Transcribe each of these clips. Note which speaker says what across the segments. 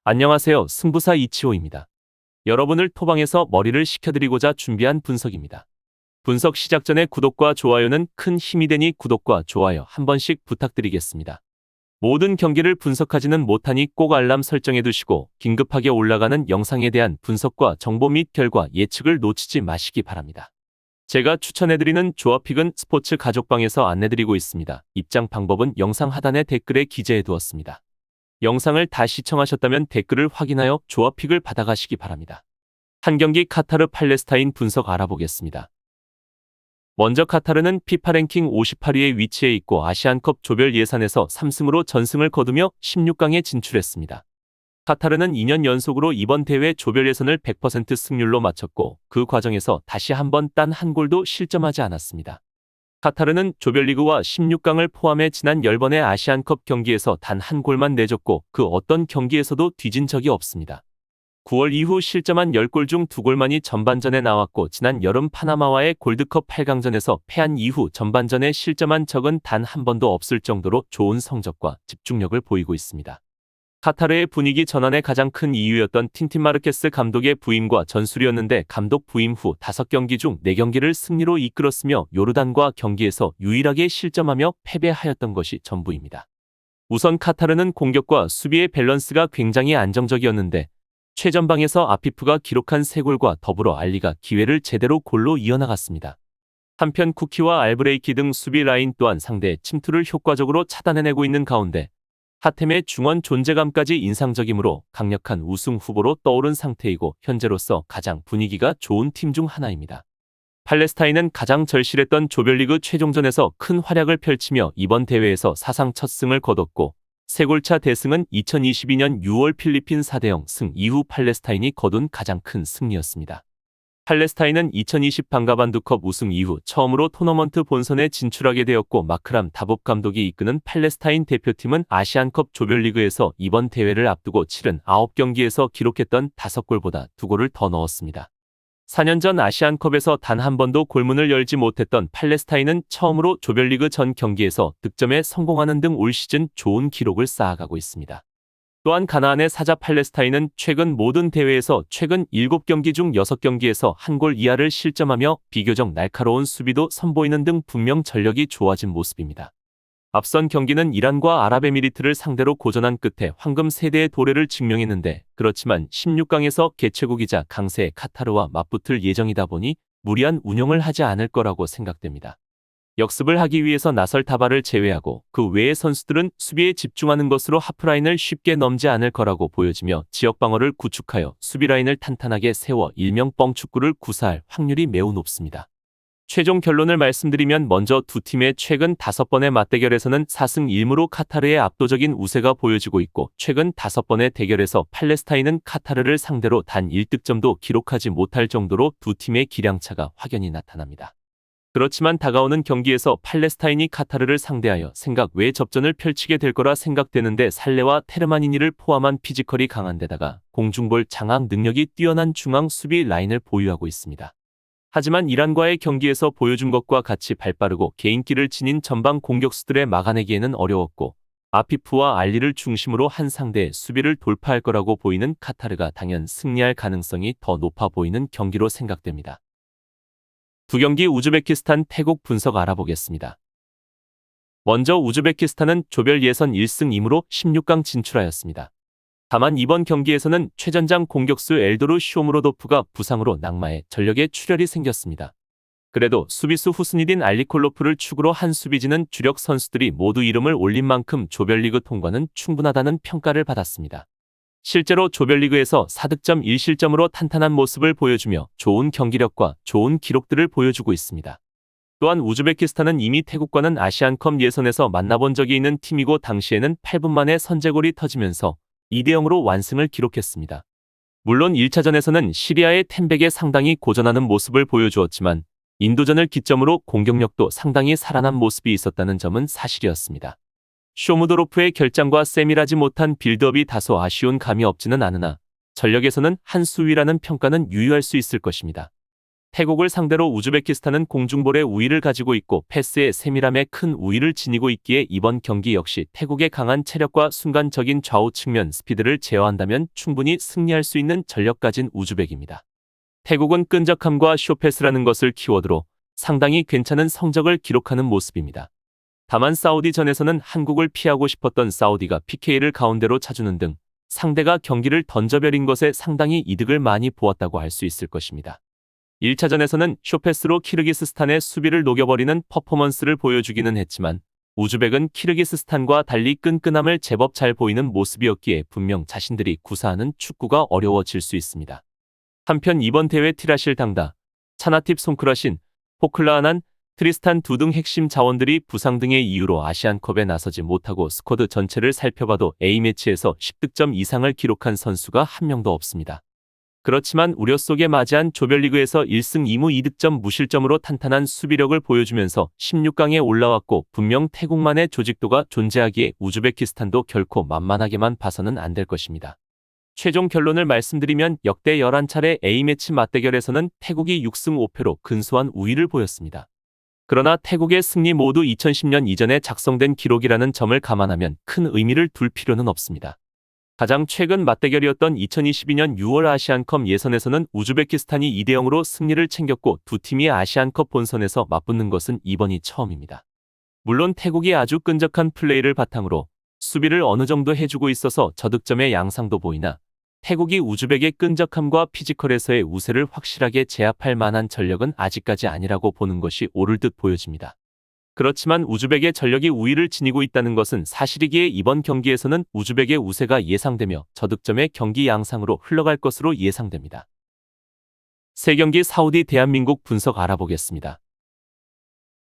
Speaker 1: 안녕하세요. 승부사 이치호입니다. 여러분을 토방에서 머리를 식혀드리고자 준비한 분석입니다. 분석 시작 전에 구독과 좋아요는 큰 힘이 되니 구독과 좋아요 한 번씩 부탁드리겠습니다. 모든 경기를 분석하지는 못하니 꼭 알람 설정해 두시고 긴급하게 올라가는 영상에 대한 분석과 정보 및 결과 예측을 놓치지 마시기 바랍니다. 제가 추천해드리는 조합픽은 스포츠 가족방에서 안내드리고 있습니다. 입장 방법은 영상 하단의 댓글에 기재해 두었습니다. 영상을 다 시청하셨다면 댓글을 확인하여 조합픽을 받아가시기 바랍니다. 한 경기 카타르 팔레스타인 분석 알아보겠습니다. 먼저 카타르는 피파 랭킹 58위에 위치해 있고 아시안컵 조별 예선에서 3승으로 전승을 거두며 16강에 진출했습니다. 카타르는 2년 연속으로 이번 대회 조별 예선을 100% 승률로 마쳤고 그 과정에서 다시 한번 단 한 골도 실점하지 않았습니다. 카타르는 조별리그와 16강을 포함해 지난 10번의 아시안컵 경기에서 단 한 골만 내줬고 그 어떤 경기에서도 뒤진 적이 없습니다. 9월 이후 실점한 10골 중 2골만이 전반전에 나왔고 지난 여름 파나마와의 골드컵 8강전에서 패한 이후 전반전에 실점한 적은 단 한 번도 없을 정도로 좋은 성적과 집중력을 보이고 있습니다. 카타르의 분위기 전환의 가장 큰 이유였던 틴틴 마르케스 감독의 부임과 전술이었는데 감독 부임 후 5경기 중 4경기를 승리로 이끌었으며 요르단과 경기에서 유일하게 실점하며 패배하였던 것이 전부입니다. 우선 카타르는 공격과 수비의 밸런스가 굉장히 안정적이었는데 최전방에서 아피프가 기록한 3골과 더불어 알리가 기회를 제대로 골로 이어나갔습니다. 한편 쿠키와 알브레이키 등 수비 라인 또한 상대의 침투를 효과적으로 차단해내고 있는 가운데 하템의 중원 존재감까지 인상적이므로 강력한 우승 후보로 떠오른 상태이고 현재로서 가장 분위기가 좋은 팀 중 하나입니다. 팔레스타인은 가장 절실했던 조별리그 최종전에서 큰 활약을 펼치며 이번 대회에서 사상 첫 승을 거뒀고 3골차 대승은 2022년 6월 필리핀 4대0 승 이후 팔레스타인이 거둔 가장 큰 승리였습니다. 팔레스타인은 2020 방가반두컵 우승 이후 처음으로 토너먼트 본선에 진출하게 되었고 마크람 다봇 감독이 이끄는 팔레스타인 대표팀은 아시안컵 조별리그에서 이번 대회를 앞두고 치른 9경기에서 기록했던 5골보다 2골을 더 넣었습니다. 4년 전 아시안컵에서 단 한 번도 골문을 열지 못했던 팔레스타인은 처음으로 조별리그 전 경기에서 득점에 성공하는 등 올 시즌 좋은 기록을 쌓아가고 있습니다. 또한 가나안의 사자 팔레스타인은 최근 모든 대회에서 최근 7경기 중 6경기에서 한 골 이하를 실점하며 비교적 날카로운 수비도 선보이는 등 분명 전력이 좋아진 모습입니다. 앞선 경기는 이란과 아랍에미리트를 상대로 고전한 끝에 황금 세대의 도래를 증명했는데 그렇지만 16강에서 개최국이자 강세의 카타르와 맞붙을 예정이다 보니 무리한 운영을 하지 않을 거라고 생각됩니다. 역습을 하기 위해서 나설 타바를 제외하고 그 외의 선수들은 수비에 집중하는 것으로 하프라인을 쉽게 넘지 않을 거라고 보여지며 지역 방어를 구축하여 수비라인을 탄탄하게 세워 일명 뻥축구를 구사할 확률이 매우 높습니다. 최종 결론을 말씀드리면 먼저 두 팀의 최근 5번의 맞대결에서는 4승 1무로 카타르의 압도적인 우세가 보여지고 있고 최근 5번의 대결에서 팔레스타인은 카타르를 상대로 단 1득점도 기록하지 못할 정도로 두 팀의 기량차가 확연히 나타납니다. 그렇지만 다가오는 경기에서 팔레스타인이 카타르를 상대하여 생각 외의 접전을 펼치게 될 거라 생각되는데 살레와 테르마니니를 포함한 피지컬이 강한 데다가 공중볼 장악 능력이 뛰어난 중앙 수비 라인을 보유하고 있습니다. 하지만 이란과의 경기에서 보여준 것과 같이 발빠르고 개인기를 지닌 전방 공격수들에 막아내기에는 어려웠고 아피프와 알리를 중심으로 한 상대의 수비를 돌파할 거라고 보이는 카타르가 당연 승리할 가능성이 더 높아 보이는 경기로 생각됩니다. 두 경기 우즈베키스탄 태국 분석 알아보겠습니다. 먼저 우즈베키스탄은 조별 예선 1승 2무로 16강 진출하였습니다. 다만 이번 경기에서는 최전장 공격수 엘도르 쇼무로도프가 부상으로 낙마해 전력에 출혈이 생겼습니다. 그래도 수비수 후스니딘 알리콜로프를 축으로 한 수비진은 주력 선수들이 모두 이름을 올린 만큼 조별리그 통과는 충분하다는 평가를 받았습니다. 실제로 조별리그에서 4득점 1실점으로 탄탄한 모습을 보여주며 좋은 경기력과 좋은 기록들을 보여주고 있습니다. 또한 우즈베키스탄은 이미 태국과는 아시안컵 예선에서 만나본 적이 있는 팀이고 당시에는 8분 만에 선제골이 터지면서 2대0으로 완승을 기록했습니다. 물론 1차전에서는 시리아의 템백에 상당히 고전하는 모습을 보여주었지만 인도전을 기점으로 공격력도 상당히 살아난 모습이 있었다는 점은 사실이었습니다. 쇼무도로프의 결장과 세밀하지 못한 빌드업이 다소 아쉬운 감이 없지는 않으나 전력에서는 한 수위라는 평가는 유효할 수 있을 것입니다. 태국을 상대로 우즈베키스탄은 공중볼의 우위를 가지고 있고 패스의 세밀함에 큰 우위를 지니고 있기에 이번 경기 역시 태국의 강한 체력과 순간적인 좌우 측면 스피드를 제어한다면 충분히 승리할 수 있는 전력 가진 우즈벡입니다. 태국은 끈적함과 쇼패스라는 것을 키워드로 상당히 괜찮은 성적을 기록하는 모습입니다. 다만 사우디전에서는 한국을 피하고 싶었던 사우디가 PK를 가운데로 차주는 등 상대가 경기를 던져버린 것에 상당히 이득을 많이 보았다고 할 수 있을 것입니다. 1차전에서는 쇼패스로 키르기스스탄의 수비를 녹여버리는 퍼포먼스를 보여주기는 했지만 우즈벡은 키르기스스탄과 달리 끈끈함을 제법 잘 보이는 모습이었기에 분명 자신들이 구사하는 축구가 어려워질 수 있습니다. 한편 이번 대회 티라실 당다, 차나팁 송크라신, 포클라아난, 트리스탄 두 등 핵심 자원들이 부상 등의 이유로 아시안컵에 나서지 못하고 스쿼드 전체를 살펴봐도 A매치에서 10득점 이상을 기록한 선수가 한 명도 없습니다. 그렇지만 우려 속에 맞이한 조별리그에서 1승 2무 2득점 무실점으로 탄탄한 수비력을 보여주면서 16강에 올라왔고 분명 태국만의 조직도가 존재하기에 우즈베키스탄도 결코 만만하게만 봐서는 안 될 것입니다. 최종 결론을 말씀드리면 역대 11차례 A매치 맞대결에서는 태국이 6승 5패로 근소한 우위를 보였습니다. 그러나 태국의 승리 모두 2010년 이전에 작성된 기록이라는 점을 감안하면 큰 의미를 둘 필요는 없습니다. 가장 최근 맞대결이었던 2022년 6월 아시안컵 예선에서는 우즈베키스탄이 2대0으로 승리를 챙겼고 두 팀이 아시안컵 본선에서 맞붙는 것은 이번이 처음입니다. 물론 태국이 아주 끈적한 플레이를 바탕으로 수비를 어느 정도 해주고 있어서 저득점의 양상도 보이나 태국이 우즈벡의 끈적함과 피지컬에서의 우세를 확실하게 제압할 만한 전력은 아직까지 아니라고 보는 것이 옳을 듯 보여집니다. 그렇지만 우즈벡의 전력이 우위를 지니고 있다는 것은 사실이기에 이번 경기에서는 우즈벡의 우세가 예상되며 저득점의 경기 양상으로 흘러갈 것으로 예상됩니다. 세 경기 사우디 대한민국 분석 알아보겠습니다.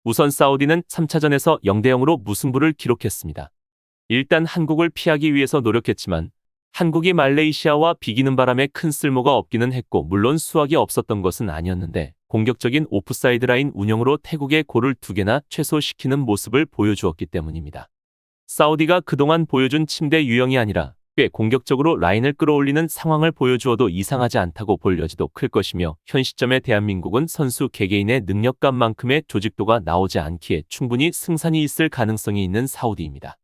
Speaker 1: 우선 사우디는 3차전에서 0대0으로 무승부를 기록했습니다. 일단 한국을 피하기 위해서 노력했지만 한국이 말레이시아와 비기는 바람에 큰 쓸모가 없기는 했고 물론 수확이 없었던 것은 아니었는데 공격적인 오프사이드 라인 운영으로 태국의 골을 2개나 최소시키는 모습을 보여주었기 때문입니다. 사우디가 그동안 보여준 침대 유형이 아니라 꽤 공격적으로 라인을 끌어올리는 상황을 보여주어도 이상하지 않다고 볼 여지도 클 것이며 현 시점에 대한민국은 선수 개개인의 능력감만큼의 조직도가 나오지 않기에 충분히 승산이 있을 가능성이 있는 사우디입니다.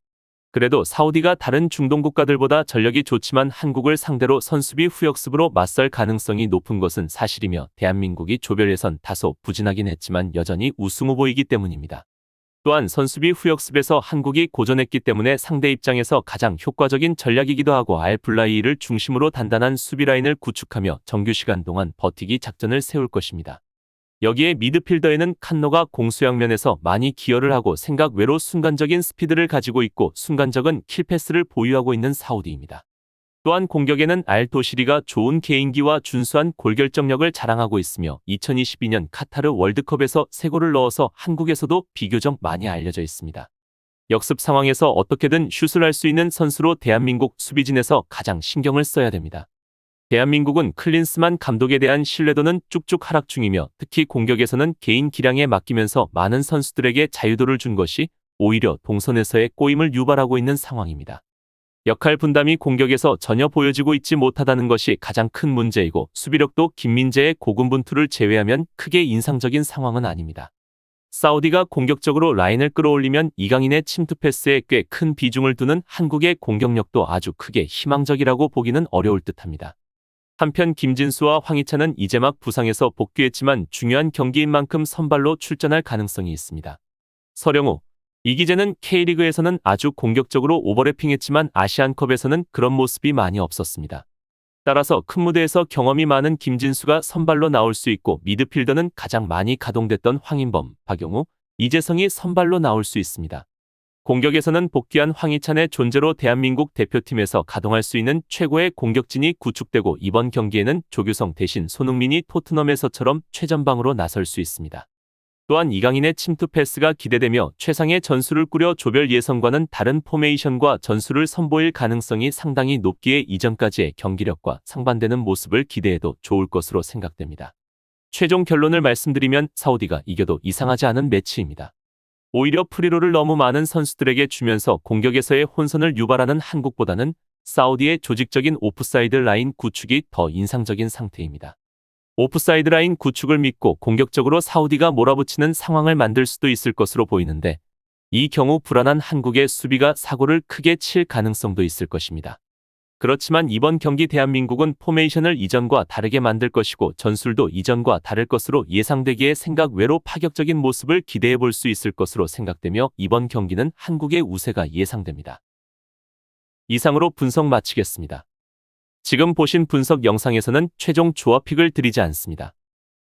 Speaker 1: 그래도 사우디가 다른 중동 국가들보다 전력이 좋지만 한국을 상대로 선수비 후역습으로 맞설 가능성이 높은 것은 사실이며 대한민국이 조별 예선 다소 부진하긴 했지만 여전히 우승 후보이기 때문입니다. 또한 선수비 후역습에서 한국이 고전했기 때문에 상대 입장에서 가장 효과적인 전략이기도 하고 알블라이를 중심으로 단단한 수비 라인을 구축하며 정규 시간 동안 버티기 작전을 세울 것입니다. 여기에 미드필더에는 칸노가 공수양면에서 많이 기여를 하고 생각 외로 순간적인 스피드를 가지고 있고 순간적인 킬패스를 보유하고 있는 사우디입니다. 또한 공격에는 알도시리가 좋은 개인기와 준수한 골결정력을 자랑하고 있으며 2022년 카타르 월드컵에서 3골을 넣어서 한국에서도 비교적 많이 알려져 있습니다. 역습 상황에서 어떻게든 슛을 할 수 있는 선수로 대한민국 수비진에서 가장 신경을 써야 됩니다. 대한민국은 클린스만 감독에 대한 신뢰도는 쭉쭉 하락 중이며 특히 공격에서는 개인 기량에 맡기면서 많은 선수들에게 자유도를 준 것이 오히려 동선에서의 꼬임을 유발하고 있는 상황입니다. 역할 분담이 공격에서 전혀 보여지고 있지 못하다는 것이 가장 큰 문제이고 수비력도 김민재의 고군분투를 제외하면 크게 인상적인 상황은 아닙니다. 사우디가 공격적으로 라인을 끌어올리면 이강인의 침투 패스에 꽤 큰 비중을 두는 한국의 공격력도 아주 크게 희망적이라고 보기는 어려울 듯합니다. 한편 김진수와 황희찬은 이제 막 부상에서 복귀했지만 중요한 경기인 만큼 선발로 출전할 가능성이 있습니다. 서령우, 이기재는 K리그에서는 아주 공격적으로 오버래핑했지만 아시안컵에서는 그런 모습이 많이 없었습니다. 따라서 큰 무대에서 경험이 많은 김진수가 선발로 나올 수 있고 미드필더는 가장 많이 가동됐던 황인범, 박용우, 이재성이 선발로 나올 수 있습니다. 공격에서는 복귀한 황희찬의 존재로 대한민국 대표팀에서 가동할 수 있는 최고의 공격진이 구축되고 이번 경기에는 조규성 대신 손흥민이 토트넘에서처럼 최전방으로 나설 수 있습니다. 또한 이강인의 침투 패스가 기대되며 최상의 전술을 꾸려 조별 예선과는 다른 포메이션과 전술을 선보일 가능성이 상당히 높기에 이전까지의 경기력과 상반되는 모습을 기대해도 좋을 것으로 생각됩니다. 최종 결론을 말씀드리면 사우디가 이겨도 이상하지 않은 매치입니다. 오히려 프리로를 너무 많은 선수들에게 주면서 공격에서의 혼선을 유발하는 한국보다는 사우디의 조직적인 오프사이드 라인 구축이 더 인상적인 상태입니다. 오프사이드 라인 구축을 믿고 공격적으로 사우디가 몰아붙이는 상황을 만들 수도 있을 것으로 보이는데 이 경우 불안한 한국의 수비가 사고를 크게 칠 가능성도 있을 것입니다. 그렇지만 이번 경기 대한민국은 포메이션을 이전과 다르게 만들 것이고 전술도 이전과 다를 것으로 예상되기에 생각 외로 파격적인 모습을 기대해 볼 수 있을 것으로 생각되며 이번 경기는 한국의 우세가 예상됩니다. 이상으로 분석 마치겠습니다. 지금 보신 분석 영상에서는 최종 조합픽을 드리지 않습니다.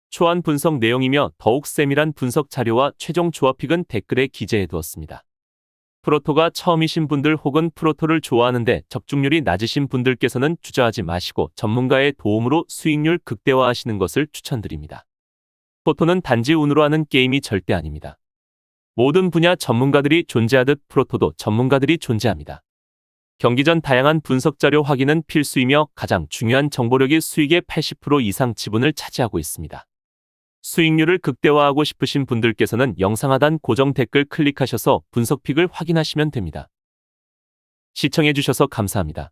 Speaker 1: 초안 분석 내용이며 더욱 세밀한 분석 자료와 최종 조합픽은 댓글에 기재해 두었습니다. 프로토가 처음이신 분들 혹은 프로토를 좋아하는데 적중률이 낮으신 분들께서는 투자하지 마시고 전문가의 도움으로 수익률 극대화하시는 것을 추천드립니다. 프로토는 단지 운으로 하는 게임이 절대 아닙니다. 모든 분야 전문가들이 존재하듯 프로토도 전문가들이 존재합니다. 경기 전 다양한 분석 자료 확인은 필수이며 가장 중요한 정보력이 수익의 80% 이상 지분을 차지하고 있습니다. 수익률을 극대화하고 싶으신 분들께서는 영상 하단 고정 댓글 클릭하셔서 분석픽을 확인하시면 됩니다. 시청해주셔서 감사합니다.